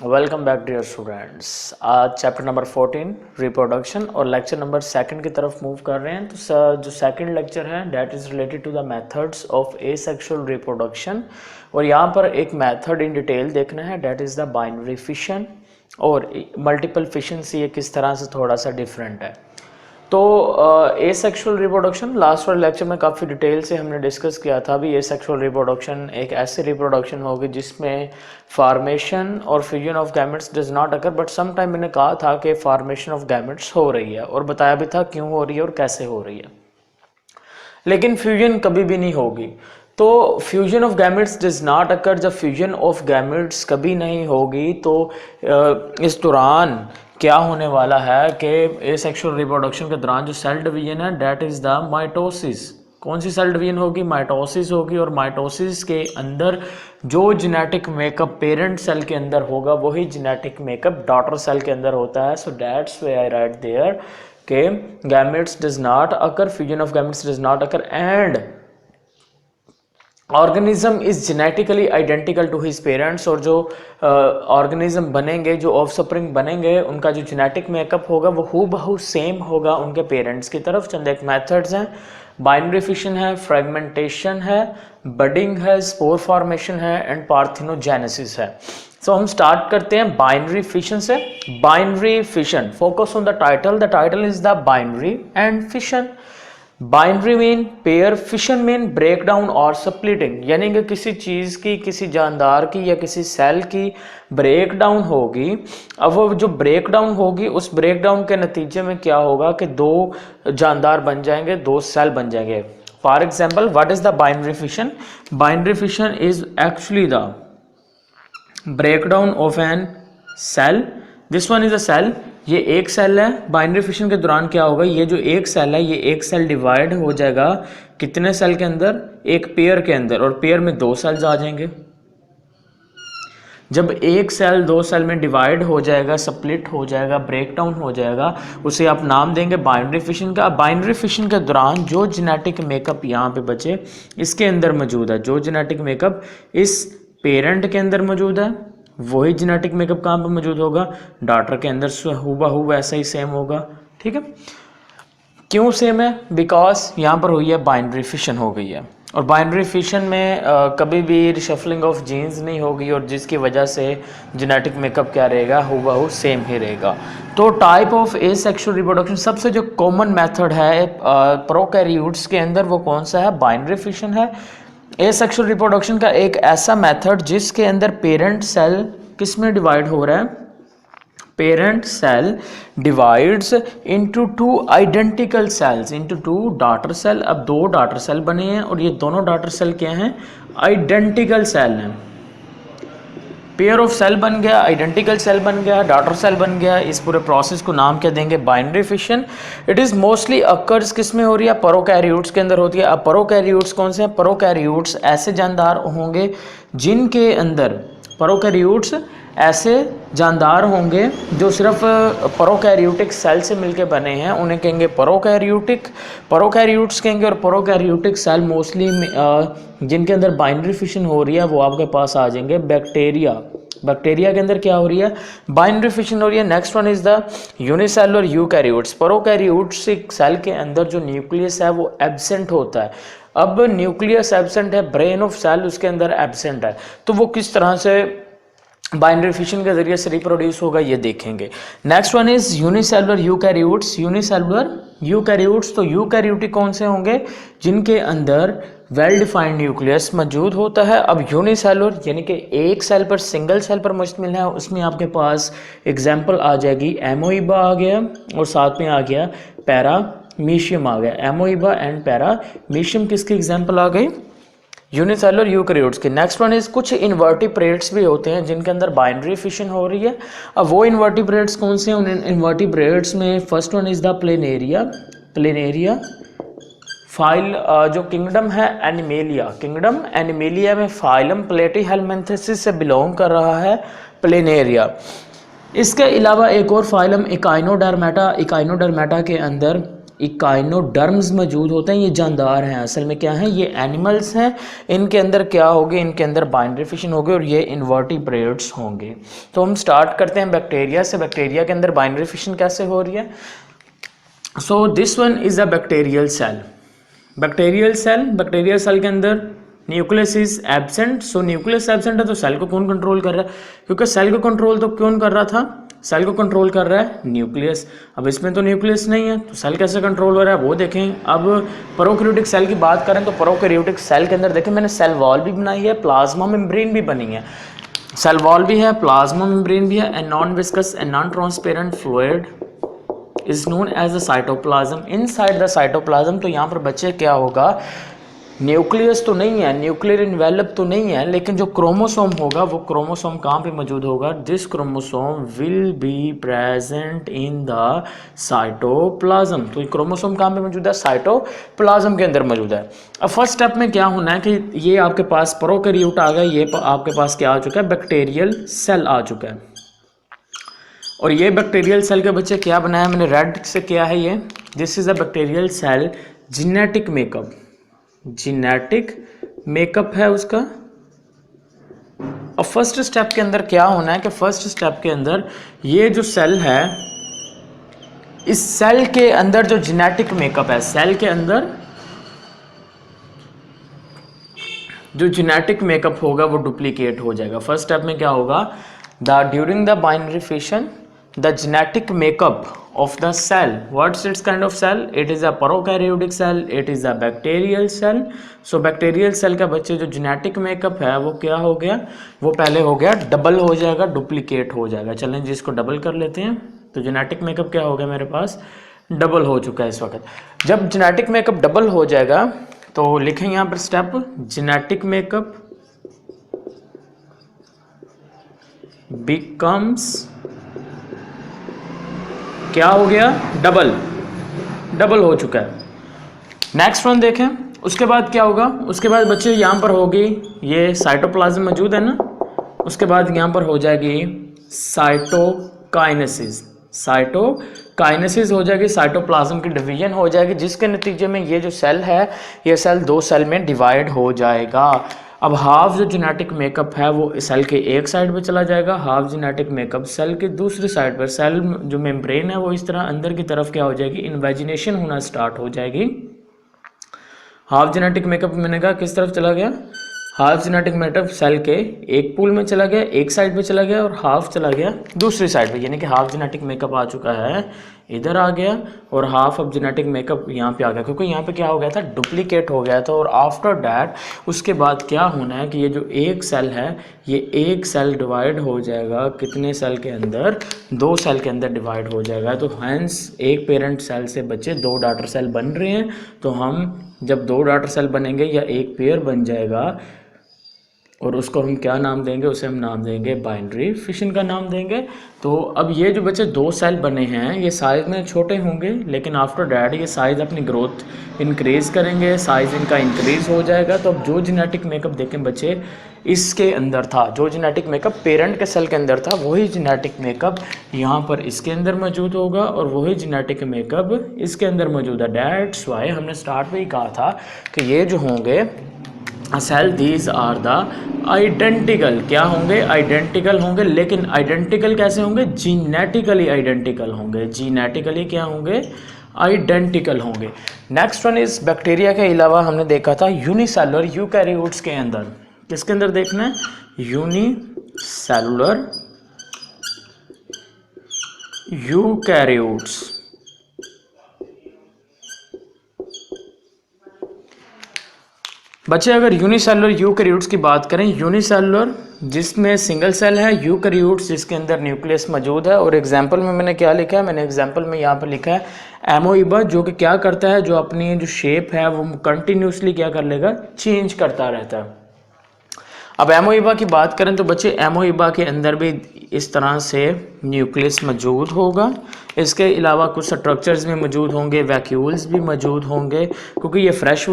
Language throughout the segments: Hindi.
Welcome back dear students. आज चैप्टर नंबर 14 रिप्रोडक्शन और लेक्चर नंबर सेकंड की तरफ मूव कर रहे हैं। तो जो सेकंड लेक्चर है that is related to the methods of asexual reproduction और यहाँ पर एक मेथड इन डिटेल देखना है that is the binary fission और मल्टीपल फिशन से ये किस तरह से थोड़ा सा डिफरेंट है। तो एसेक्सुअल रिप्रोडक्शन लास्ट वाले लेक्चर में काफ़ी डिटेल से हमने डिस्कस किया था। भी एसेक्सुअल रिप्रोडक्शन एक ऐसी रिप्रोडक्शन होगी जिसमें फार्मेशन और fusion of gametes does not occur, but some time मैंने कहा था कि फार्मेशन ऑफ गैमेट्स हो रही है और बताया भी था क्यों हो रही है और कैसे हो रही है, लेकिन फ्यूजन कभी भी नहीं होगी। तो fusion of gametes does not अकर, जब फ्यूजन ऑफ गैमेट्स कभी नहीं होगी तो इस दौरान क्या होने वाला है कि एसेक्सुअल रिप्रोडक्शन के दौरान जो सेल डिवीजन है डैट इज़ द माइटोसिस। कौन सी सेल डिवीजन होगी? माइटोसिस होगी। और माइटोसिस के अंदर जो जेनेटिक मेकअप पेरेंट सेल के अंदर होगा वही जेनेटिक मेकअप डॉटर सेल के अंदर होता है। So that's way I write there के gametes does not occur, fusion of gametes does not occur and organism is genetically identical to his parents. और जो ऑर्गेनिज्म बनेंगे, जो ऑफस्प्रिंग बनेंगे, उनका जो जेनेटिक मेकअप होगा वो हूबहू सेम होगा उनके पेरेंट्स की तरफ। चंद एक मेथड्स हैं, बाइनरी फिशन है, फ्रेगमेंटेशन है, बडिंग है, स्पोर फॉर्मेशन है एंड पार्थिनोजेनेसिस है। सो हम स्टार्ट करते हैं बाइनरी फिशन से। Binary fission, focus on the title is the binary and fission. Binary mean pair, fission mean break down और स्प्लिटिंग, यानी कि किसी चीज़ की, किसी जानदार की या किसी सेल की ब्रेक डाउन होगी। अब वो जो ब्रेक डाउन होगी उस ब्रेक डाउन के नतीजे में क्या होगा कि दो जानदार बन जाएंगे, दो सेल बन जाएंगे। For example, what is the binary fission? Binary fission is actually the break down of an cell. This one is a cell, ये एक सेल है। बाइनरी फिशन के दौरान क्या होगा, ये जो एक सेल है ये एक सेल डिवाइड हो जाएगा कितने सेल के अंदर? एक पेयर के अंदर, और पेयर में दो सेल्स आ जाएंगे। जब एक सेल दो सेल में डिवाइड हो जाएगा, स्प्लिट हो जाएगा, ब्रेक डाउन हो जाएगा, उसे आप नाम देंगे बाइनरी फिशन का। बाइनरी फिशन के दौरान जो जेनेटिक मेकअप यहाँ पे बचे इसके अंदर मौजूद है, जो जेनेटिक मेकअप इस पेरेंट के अंदर मौजूद है वही जेनेटिक मेकअप कहाँ पे मौजूद होगा? डॉटर के अंदर हूबहू वैसा ही सेम होगा। ठीक है, क्यों सेम है? बिकॉज यहाँ पर हुई है बाइनरी फिशन हो गई है, और बाइनरी फिशन में कभी भी रिशफलिंग ऑफ जीन्स नहीं होगी, और जिसकी वजह से जेनेटिक मेकअप क्या रहेगा? हूबहू सेम ही रहेगा। तो टाइप ऑफ एसेक्सुअल रिप्रोडक्शन, सबसे जो कॉमन मेथड है प्रोकैरियोट्स के अंदर वो कौन सा है? बाइनरी फिशन है। एसेक्सुअल रिप्रोडक्शन का एक ऐसा मेथड जिसके अंदर पेरेंट सेल किस में डिवाइड हो रहा है? Parent cell divides into two identical cells, into two daughter cell. अब दो डॉटर सेल बने हैं और ये दोनों डॉटर सेल क्या हैं? आइडेंटिकल सेल हैं। पेयर ऑफ सेल बन गया, आइडेंटिकल सेल बन गया, डॉटर सेल बन गया। इस पूरे प्रोसेस को नाम क्या देंगे? Binary fission. It is mostly occurs किस में हो रही है? प्रोकैरियोट्स के अंदर होती है। अब प्रोकैरियोट्स कौन से हैं? प्रोकैरियोट्स ऐसे जानदार होंगे जिनके अंदर, प्रोकैरियोट्स ऐसे जानदार होंगे जो सिर्फ प्रोकैरियोटिक सेल से मिलके बने हैं, उन्हें कहेंगे प्रोकैरियोटिक, प्रोकैरियोट्स कहेंगे। और प्रोकैरियोटिक सेल मोस्टली जिनके अंदर बाइनरी फिशन हो रही है वो आपके पास आ जाएंगे बैक्टीरिया। बैक्टीरिया के अंदर क्या हो रही है? बाइनरी फिशन हो रही है। Next one is the unicellular eukaryotes. Prokaryotes cell के अंदर जो न्यूक्लियस है वो एब्सेंट होता है। अब न्यूक्लियस एब्सेंट है, ब्रेन ऑफ सेल उसके अंदर एब्सेंट है, तो वो किस तरह से बाइनरी फिशन के जरिए से रिप्रोड्यूस होगा ये देखेंगे। Next one is unicellular eukaryotes. Unicellular eukaryotes, तो यूकैरियोटिक कौन से होंगे? जिनके अंदर वेल डिफाइंड न्यूक्लियस मौजूद होता है। अब यूनिसेलुलर यानी कि एक सेल पर, सिंगल सेल पर मुश्तमिल है, उसमें आपके पास एग्जाम्पल आ जाएगी एमोइबा आ गया और साथ में आ गया पैरामीशियम आ गया। एमोइबा एंड पैरामीशियम किसकी एग्जाम्पल आ गई? यूनिसेलुलर यूकैरियोट्स के। नेक्स्ट वन इज कुछ इन्वर्टिब्रेट्स भी होते हैं जिनके अंदर बाइनरी फिशन हो रही है। अब वो इन्वर्टिब्रेट्स कौन से हैं? उन इन्वर्टिब्रेट्स में first one is the planaria. Planaria file जो किंगडम है एनिमेलिया, किंगडम एनिमेलिया में फाइलम प्लेटीहेलमिन्थेसिस से बिलोंग कर रहा है प्लेनेरिया। इसके अलावा एक और फाइलम इकाइनोडर्मेटा, इकाइनोडर्मेटा के अंदर इकाइनोडर्म्स मौजूद होते हैं, ये जानदार हैं। असल में क्या है, ये एनिमल्स हैं। इनके अंदर क्या होगी, इनके अंदर बाइनरी फिशन होगी और ये इन्वर्टिब्रेट्स होंगे। तो हम स्टार्ट करते हैं बैक्टीरिया से। बैक्टीरिया के अंदर बाइनरी फिशन कैसे हो रही है। So this one is a bacterial cell. Bacterial cell के अंदर nucleus is absent. So nucleus absent है तो सेल को कौन कंट्रोल कर रहा है, क्योंकि सेल को कंट्रोल तो कौन कर रहा था, सेल को कंट्रोल कर रहा है न्यूक्लियस। अब इसमें तो न्यूक्लियस नहीं है तो सेल कैसे कंट्रोल हो रहा है वो देखें। अब प्रोकैरियोटिक सेल की बात करें तो प्रोकैरियोटिक सेल के अंदर देखें मैंने सेल वॉल भी बनाई है, प्लाज्मा मेम्ब्रेन भी बनी है। सेल वॉल भी है, प्लाज्मा मेम्ब्रेन भी है। And non viscous and non transparent fluid is known as the cytoplasm. Inside the cytoplasm, तो यहाँ पर बच्चे क्या होगा, न्यूक्लियस तो नहीं है, न्यूक्लियर इन्वेलप तो नहीं है, लेकिन जो क्रोमोसोम होगा वो क्रोमोसोम कहाँ पे मौजूद होगा, this chromosome will be present in the cytoplasm. तो ये क्रोमोसोम कहाँ पे मौजूद है, साइटोप्लाज्म के अंदर मौजूद है। अब फर्स्ट स्टेप में क्या होना है कि ये आपके पास प्रोकैरियोट आ गया, ये आपके पास क्या आ चुका है, बैक्टीरियल सेल आ चुका है। और ये बैक्टीरियल सेल के बच्चे क्या बनाया मैंने रेड से, क्या है ये, this is a bacterial cell genetic makeup. Genetic makeup है उसका। अब फर्स्ट स्टेप के अंदर क्या होना है कि फर्स्ट स्टेप के अंदर ये जो सेल है, इस सेल के अंदर जो जेनेटिक मेकअप है, सेल के अंदर जो जेनेटिक मेकअप होगा वो डुप्लीकेट हो जाएगा। फर्स्ट स्टेप में क्या होगा, during the binary fission the genetic makeup of the cell, what's its kind of cell, it is a prokaryotic cell, it is a bacterial cell। so bacterial cell का बच्चे जो genetic makeup है वो क्या हो गया, वो पहले हो गया डबल हो जाएगा, डुप्लीकेट हो जाएगा। चलें जिसको डबल कर लेते हैं। तो जेनेटिक मेकअप क्या हो गया मेरे पास, डबल हो चुका है इस वक्त। जब जेनेटिक मेकअप डबल हो जाएगा तो लिखें यहाँ पर स्टेप, जेनेटिक मेकअप becomes, क्या हो गया, डबल हो चुका है। नेक्स्ट वन देखें, उसके बाद क्या होगा, उसके बाद बच्चे यहाँ पर होगी ये साइटोप्लाज्म मौजूद है ना, उसके बाद यहाँ पर हो जाएगी साइटोकाइनेसिस। साइटोकाइनेसिस हो जाएगी, साइटोप्लाज्म की डिवीजन हो जाएगी, जिसके नतीजे में ये जो सेल है, ये सेल दो सेल में डिवाइड हो जाएगा। अब हाफ जो जेनेटिक मेकअप है वो सेल के एक साइड पे चला जाएगा, हाफ जेनेटिक मेकअप सेल के दूसरी साइड पर। सेल जो मेम्ब्रेन है वो इस तरह अंदर की तरफ क्या हो जाएगी, इन्वेजिनेशन होना स्टार्ट हो जाएगी। हाफ जेनेटिक मेकअप मैंने कहा किस तरफ चला गया, हाफ जेनेटिक मेकअप सेल के एक पूल में चला गया, एक साइड पे चला गया, और हाफ चला गया दूसरी साइड पे, यानी कि हाफ जेनेटिक मेकअप आ चुका है इधर आ गया, और हाफ ऑफ जेनेटिक मेकअप यहाँ पे आ गया, क्योंकि यहाँ पे क्या हो गया था, डुप्लीकेट हो गया था। और आफ्टर डैट उसके बाद क्या होना है कि ये जो एक सेल है, ये एक सेल डिवाइड हो जाएगा कितने सेल के अंदर, दो सेल के अंदर डिवाइड हो जाएगा। तो हैंस एक पेरेंट सेल से बच्चे दो डॉटर सेल बन रहे हैं। तो हम जब दो डॉटर सेल बनेंगे या एक पेयर बन जाएगा, और उसको हम क्या नाम देंगे, उसे हम नाम देंगे बाइनरी फिशन का नाम देंगे। तो अब ये जो बच्चे दो सेल बने हैं ये साइज़ में छोटे होंगे, लेकिन आफ्टर डैट ये साइज़ अपनी ग्रोथ इंक्रीज़ करेंगे, साइज़ इनका इंक्रीज़ हो जाएगा। तो अब जो जेनेटिक मेकअप देखें बच्चे इसके अंदर था, जो जेनेटिक मेकअप पेरेंट के सेल के अंदर था, वही जेनेटिक मेकअप यहाँ पर इसके अंदर मौजूद होगा, और वही जेनेटिक मेकअप इसके अंदर मौजूद है। डैट्स वाई हमने स्टार्ट में ही कहा था कि ये जो होंगे cell, these are the identical, क्या होंगे, आइडेंटिकल होंगे। लेकिन आइडेंटिकल कैसे होंगे, जीनेटिकली आइडेंटिकल होंगे, जीनेटिकली क्या होंगे, आइडेंटिकल होंगे। नेक्स्ट वन इज बैक्टीरिया के अलावा हमने देखा था यूनिसेलुलर यूकैरियोट्स के अंदर, किसके अंदर देखना है, यूनिसेलुलर यूकैरियोट्स। बच्चे अगर यूनिसेलुलर यूकैरियोट्स की बात करें, यूनिसेलुलर जिसमें सिंगल सेल है, यूकैरियोट्स जिसके अंदर न्यूक्लियस मौजूद है। और एग्जांपल में मैंने क्या लिखा है, मैंने एग्जांपल में यहाँ पर लिखा है एमोइबा, जो कि क्या करता है, जो अपनी जो शेप है वो कंटिन्यूसली क्या कर लेगा, चेंज करता रहता है। अब एमोइबा की बात करें तो बच्चे एमोइबा के अंदर भी इस तरह से न्यूक्लियस मौजूद होगा, इसके अलावा कुछ स्ट्रक्चर्स भी मौजूद होंगे, वैक्यूल्स भी मौजूद होंगे, क्योंकि ये फ्रेश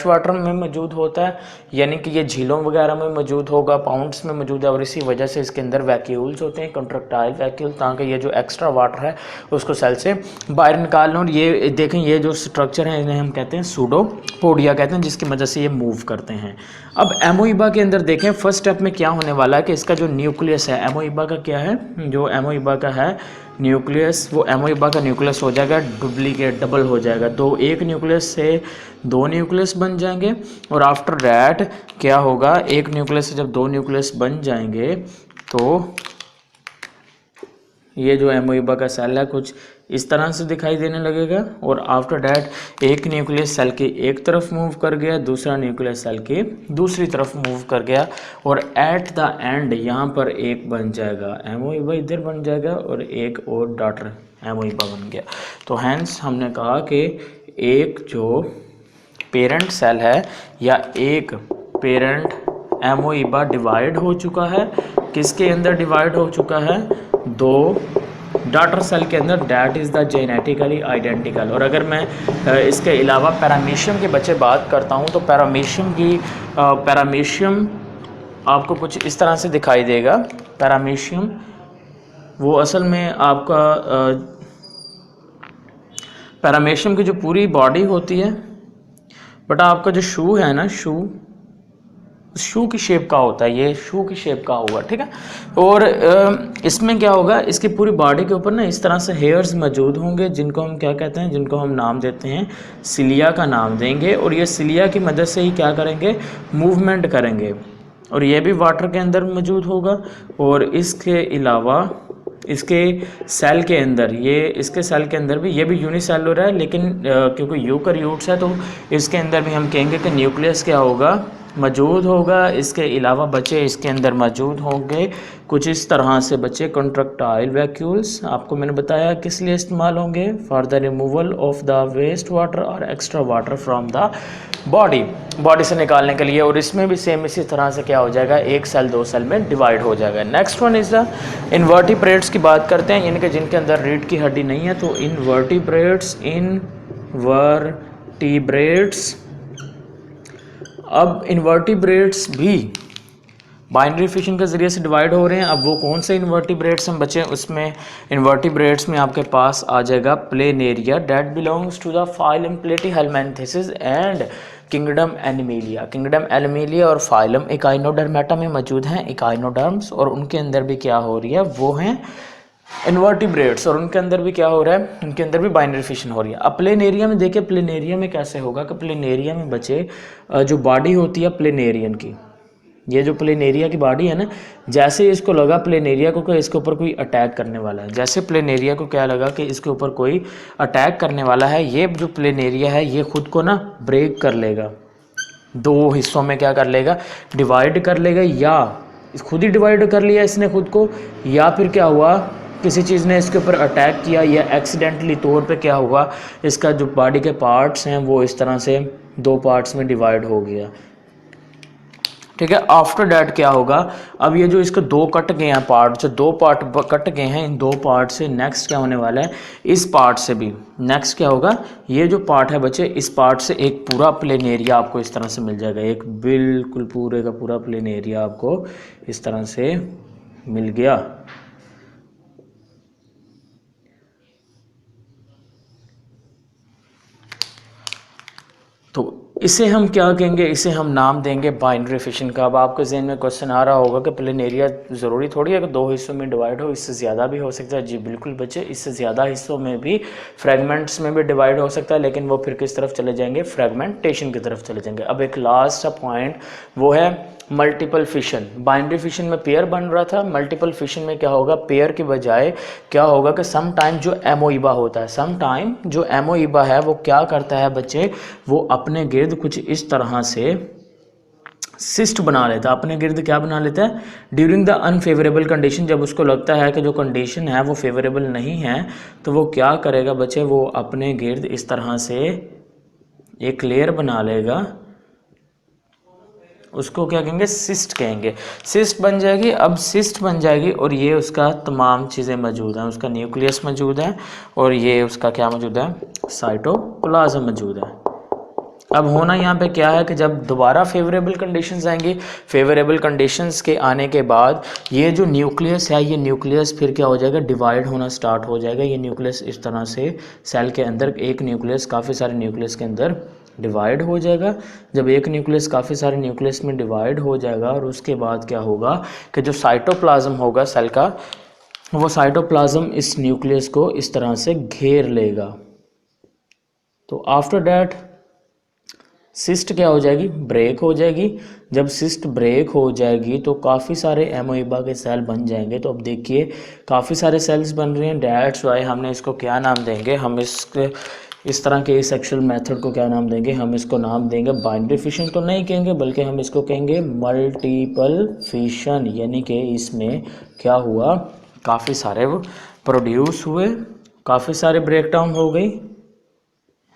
वाटर में मौजूद होता है, यानी कि ये झीलों वगैरह में मौजूद होगा, पाउंड्स में मौजूद है, और इसी वजह से इसके अंदर वैक्यूल्स होते हैं, कंट्रक्टाइल वैक्यूल, ताकि ये जो एक्स्ट्रा वाटर है उसको सेल से बाहर निकालना। और ये देखें, ये जो स्ट्रक्चर है इन्हें हम कहते हैं सूडोपोडिया कहते हैं, जिसकी मदद से ये मूव करते हैं। अब एमोइबा के अंदर देखें फर्स्ट स्टेप में क्या होने वाला है कि इसका जो न्यूक्लियस है एमोइबा का, क्या है जो एमोइबा का है न्यूक्लियस, वो एमोइबा का न्यूक्लियस हो जाएगा डुप्लीकेट, डबल हो जाएगा। तो एक न्यूक्लियस से दो न्यूक्लियस बन जाएंगे, और आफ्टर दैट क्या होगा, एक न्यूक्लियस से जब दो न्यूक्लियस बन जाएंगे तो ये जो एमोइबा का सेल है कुछ इस तरह से दिखाई देने लगेगा। और आफ्टर डैट एक न्यूक्लियस सेल की एक तरफ मूव कर गया, दूसरा न्यूक्लियस सेल की दूसरी तरफ मूव कर गया, और एट द एंड यहाँ पर एक बन जाएगा एमोइबा, इधर बन जाएगा, और एक और डॉटर एमोइबा बन गया। तो हैंस हमने कहा कि एक जो पेरेंट सेल है या एक पेरेंट एमोइबा डिवाइड हो चुका है, किसके अंदर डिवाइड हो चुका है, दो डॉटर सेल के अंदर, that is the genetically identical. और अगर मैं इसके अलावा पैरामीशियम के बच्चे बात करता हूँ तो पैरामीशियम आपको कुछ इस तरह से दिखाई देगा। पैरामीशियम वो असल में आपका पैरामीशियम की जो पूरी बॉडी होती है, बट आपका जो शू है ना, शू की शेप का होता है, ये शू की शेप का होगा, ठीक है। और इसमें क्या होगा, इसकी पूरी बॉडी के ऊपर ना इस तरह से हेयर्स मौजूद होंगे, जिनको हम क्या कहते हैं, जिनको हम नाम देते हैं सिलिया का नाम देंगे। और ये सिलिया की मदद से ही क्या करेंगे, मूवमेंट करेंगे, और ये भी वाटर के अंदर मौजूद होगा। और इसके अलावा इसके सेल के अंदर, इसके सेल के अंदर भी ये भी यूनिसेलुलर है, लेकिन क्योंकि यूकैरियोट्स है तो इसके अंदर भी हम कहेंगे कि न्यूक्लियस क्या होगा, मौजूद होगा। इसके अलावा बच्चे इसके अंदर मौजूद होंगे कुछ इस तरह से बच्चे कंट्रक्टाइल वैक्यूल्स, आपको मैंने बताया किस लिए इस्तेमाल होंगे, for the removal of the waste water और extra water from the body से निकालने के लिए। और इसमें भी सेम इसी तरह से क्या हो जाएगा, एक सेल दो सेल में डिवाइड हो जाएगा। Next one is the invertebrates की बात करते हैं, इनके जिनके अंदर रीढ़ की हड्डी नहीं है। तो इनवर्टिब्रेट्स अब इन्वर्टिब्रेट्स भी बाइनरी फिशन के ज़रिए से डिवाइड हो रहे हैं। अब वो कौन से इन्वर्टिब्रेट्स हम बचे, उसमें इन्वर्टिब्रेट्स में आपके पास आ जाएगा Planaria, that belongs to the phylum Platyhelminthes and kingdom Animalia. Kingdom Animalia और फाइलम इकाइनोडर्मेटा में मौजूद हैं इकाइनोडर्म्स, और उनके अंदर भी क्या हो रही है, वो हैं इन्वर्टिब्रेट्स, और उनके अंदर भी क्या हो रहा है, उनके अंदर भी बाइनरी फिशन हो रही है। अब प्लेनेरिया में देखिए, प्लेनेरिया में कैसे होगा कि प्लेनेरिया में बचे जो बॉडी होती है प्लेनेरियन की, ये जो प्लेनेरिया की बॉडी है ना, जैसे इसको लगा प्लेनेरिया को कि इसके ऊपर कोई अटैक करने वाला है, जैसे प्लेनेरिया को क्या लगा कि इसके ऊपर कोई अटैक करने वाला है, ये जो प्लेनेरिया है ये खुद को ना ब्रेक कर लेगा, दो हिस्सों में क्या कर लेगा, डिवाइड कर लेगा, या खुद ही डिवाइड कर लिया इसने खुद को, या फिर क्या हुआ, किसी चीज़ ने इसके ऊपर अटैक किया, या एक्सीडेंटली तौर पे क्या हुआ, इसका जो बॉडी के पार्ट्स हैं वो इस तरह से दो पार्ट्स में डिवाइड हो गया, ठीक है। आफ्टर डैट क्या होगा, अब ये जो इसके दो कट गए हैं पार्ट, जो दो पार्ट कट गए हैं, इन दो पार्ट से नेक्स्ट क्या होने वाला है, इस पार्ट से भी नेक्स्ट क्या होगा, ये जो पार्ट है बच्चे, इस पार्ट से एक पूरा प्लेन एरिया आपको इस तरह से मिल जाएगा, एक बिल्कुल पूरे का पूरा प्लेन एरिया आपको इस तरह से मिल गया। तो इसे हम क्या कहेंगे, इसे हम नाम देंगे बाइनरी फिशन का। अब आपके जहन में क्वेश्चन आ रहा होगा कि प्लेन एरिया ज़रूरी थोड़ी है कि दो हिस्सों में डिवाइड हो, इससे ज़्यादा भी हो सकता है। जी बिल्कुल बच्चे, इससे ज़्यादा हिस्सों में भी, फ्रेगमेंट्स में भी डिवाइड हो सकता है, लेकिन वो फिर किस तरफ चले जाएंगे, फ्रेगमेंटेशन की तरफ चले जाएंगे। अब एक लास्ट पॉइंट वो है मल्टीपल फिशन। बाइनरी फिशन में पेयर बन रहा था, मल्टीपल फिशन में क्या होगा, पेयर के बजाय क्या होगा कि सम टाइम जो एमोइबा होता है, सम टाइम जो एमोइबा है वो क्या करता है बच्चे, वो अपने गिर्द कुछ इस तरह से सिस्ट बना लेता है, अपने गिर्द क्या बना लेता है, ड्यूरिंग द अनफेवरेबल कंडीशन, जब उसको लगता है कि जो कंडीशन है वो फेवरेबल नहीं है, तो वो क्या करेगा बच्चे, वो अपने गिर्द इस तरह से एक लेयर बना लेगा, उसको क्या कहेंगे, सिस्ट कहेंगे। सिस्ट बन जाएगी, अब सिस्ट बन जाएगी और ये उसका तमाम चीज़ें मौजूद हैं, उसका न्यूक्लियस मौजूद है और ये उसका क्या मौजूद है, साइटोप्लाज्म मौजूद है। अब होना यहाँ पे क्या है कि जब दोबारा फेवरेबल कंडीशंस आएंगी, फेवरेबल कंडीशंस के आने के बाद ये जो न्यूक्लियस है, ये न्यूक्लियस फिर क्या हो जाएगा, डिवाइड होना स्टार्ट हो जाएगा। ये न्यूक्लियस इस तरह से सेल के अंदर, एक न्यूक्लियस काफ़ी सारे न्यूक्लियस के अंदर डिवाइड हो जाएगा। जब एक न्यूक्लियस काफ़ी सारे न्यूक्लियस में डिवाइड हो जाएगा और उसके बाद क्या होगा कि जो साइटोप्लाज्म होगा सेल का, वो साइटोप्लाज्म इस न्यूक्लियस को इस तरह से घेर लेगा। तो आफ्टर डैट सिस्ट क्या हो जाएगी, ब्रेक हो जाएगी। जब सिस्ट ब्रेक हो जाएगी तो काफ़ी सारे एमोइबा के सेल बन जाएंगे। तो अब देखिए काफ़ी सारे सेल्स बन रहे हैं, डैट्स वाई हमने इसको क्या नाम देंगे, हम इस तरह के सेक्सुअल मेथड को क्या नाम देंगे, हम इसको नाम देंगे बाइनरी फिशन तो नहीं कहेंगे, बल्कि हम इसको कहेंगे मल्टीपल फिशन। यानी कि इसमें क्या हुआ, काफ़ी सारे वो प्रोड्यूस हुए, काफ़ी सारे ब्रेक डाउन हो गई,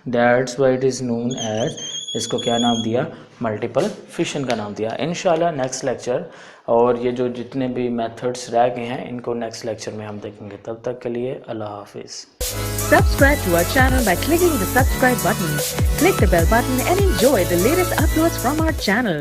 that's why it is known as, इसको क्या नाम दिया, मल्टीपल फिशन का नाम दिया। इंशाल्लाह नेक्स्ट लेक्चर और ये जो जितने भी मेथड्स रह गए हैं इनको नेक्स्ट लेक्चर में हम देखेंगे। तब तक के लिए अल्लाह हाफिज़। Subscribe to our channel by clicking the subscribe button. Click the bell button and enjoy the latest uploads from our channel.